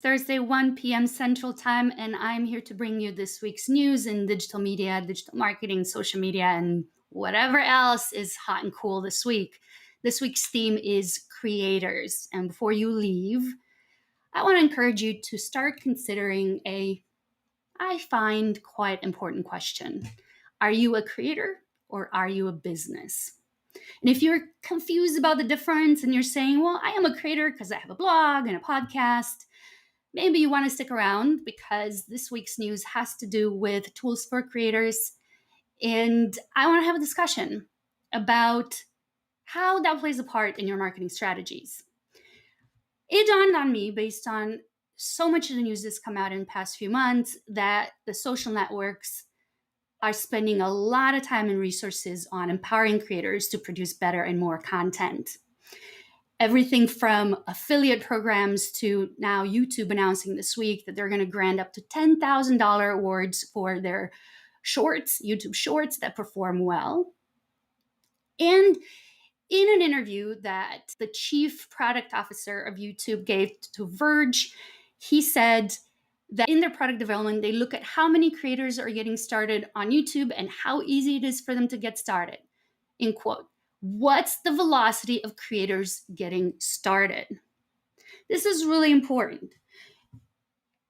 Thursday, 1 p.m. Central Time, and I'm here to bring you this week's news in digital media, digital marketing, social media, and whatever else is hot and cool this week. This week's theme is creators. And before you leave, I want to encourage you to start considering I find, quite important question. Are you a creator or are you a business? And if you're confused about the difference and you're saying, well, I am a creator because I have a blog and a podcast, maybe you want to stick around because this week's news has to do with tools for creators. And I want to have a discussion about how that plays a part in your marketing strategies. It dawned on me, based on so much of the news that's come out in the past few months, that the social networks are spending a lot of time and resources on empowering creators to produce better and more content. Everything from affiliate programs to now YouTube announcing this week that they're going to grant up to $10,000 awards for their shorts, YouTube shorts that perform well. And in an interview that the chief product officer of YouTube gave to Verge, he said that in their product development, they look at how many creators are getting started on YouTube and how easy it is for them to get started. In quote, what's the velocity of creators getting started? This is really important.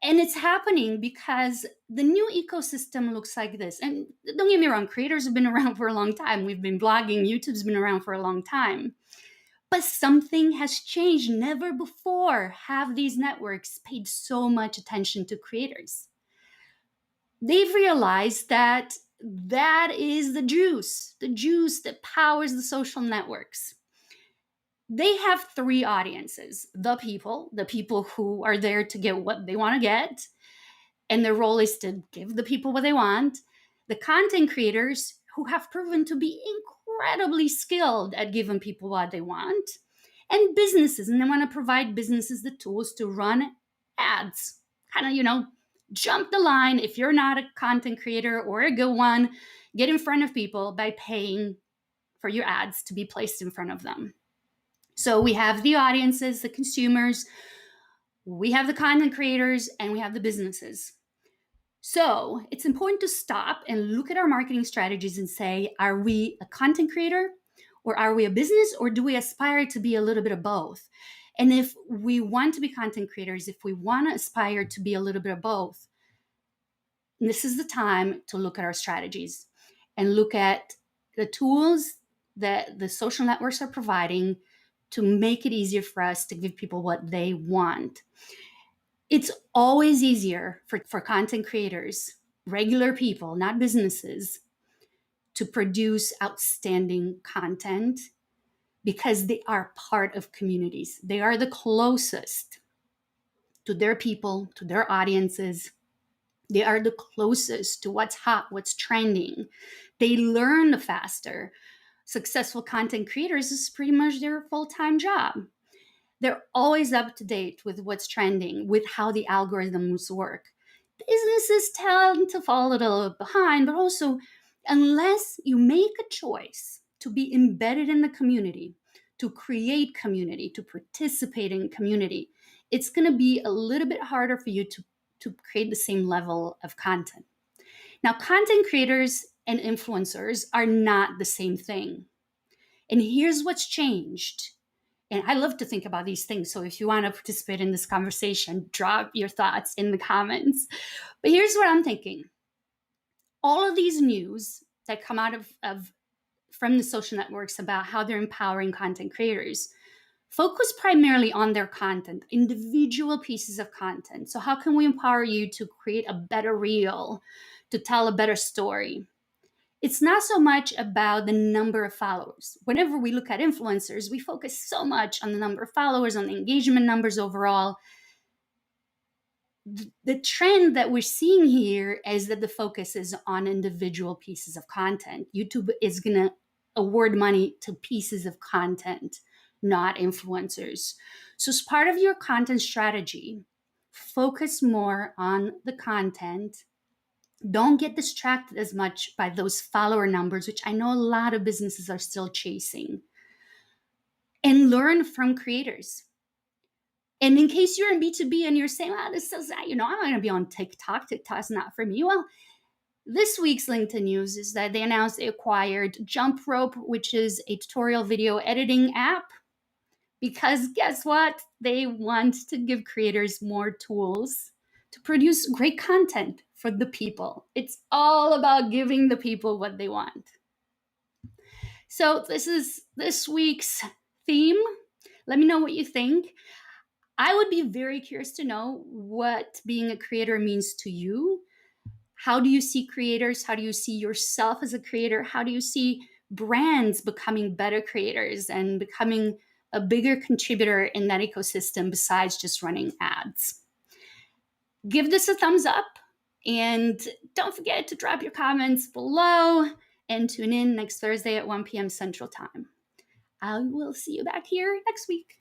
And it's happening because the new ecosystem looks like this. And don't get me wrong, creators have been around for a long time. We've been blogging, YouTube's been around for a long time. But something has changed. Never before have these networks paid so much attention to creators. They've realized that is the juice that powers the social networks. They have three audiences: the people who are there to get what they want to get, and their role is to give the people what they want; the content creators, who have proven to be incredibly skilled at giving people what they want; and businesses, and they want to provide businesses the tools to run ads. Kind of, jump the line. If you're not a content creator or a good one, get in front of people by paying for your ads to be placed in front of them. So we have the audiences, the consumers, we have the content creators, and we have the businesses. So it's important to stop and look at our marketing strategies and say, are we a content creator or are we a business, or do we aspire to be a little bit of both? And if we want to be content creators, if we want to aspire to be a little bit of both, this is the time to look at our strategies and look at the tools that the social networks are providing to make it easier for us to give people what they want. It's always easier for content creators, regular people, not businesses, to produce outstanding content because they are part of communities. They are the closest to their people, to their audiences. They are the closest to what's hot, what's trending. They learn the faster. Successful content creators is pretty much their full-time job. They're always up to date with what's trending, with how the algorithms work. Businesses tend to fall a little behind, but also, unless you make a choice to be embedded in the community, to create community, to participate in community, it's going to be a little bit harder for you to create the same level of content. Now, content creators and influencers are not the same thing. And here's what's changed. And I love to think about these things. So if you want to participate in this conversation, drop your thoughts in the comments. But here's what I'm thinking. All of these news that come out from the social networks about how they're empowering content creators focus primarily on their content, individual pieces of content. So how can we empower you to create a better reel, to tell a better story? It's not so much about the number of followers. Whenever we look at influencers, we focus so much on the number of followers, on the engagement numbers overall. The trend that we're seeing here is that the focus is on individual pieces of content. YouTube is going to award money to pieces of content, not influencers. So as part of your content strategy, focus more on the content. Don't get distracted as much by those follower numbers, which I know a lot of businesses are still chasing. And learn from creators. And in case you're in B2B and you're saying, this is, I'm not going to be on TikTok. TikTok's not for me. Well, this week's LinkedIn news is that they announced they acquired Jump Rope, which is a tutorial video editing app. Because guess what? They want to give creators more tools to produce great content for the people. It's all about giving the people what they want. So this is this week's theme. Let me know what you think. I would be very curious to know what being a creator means to you. How do you see creators? How do you see yourself as a creator? How do you see brands becoming better creators and becoming a bigger contributor in that ecosystem besides just running ads? Give this a thumbs up, and don't forget to drop your comments below and tune in next Thursday at 1 p.m. Central Time. I will see you back here next week.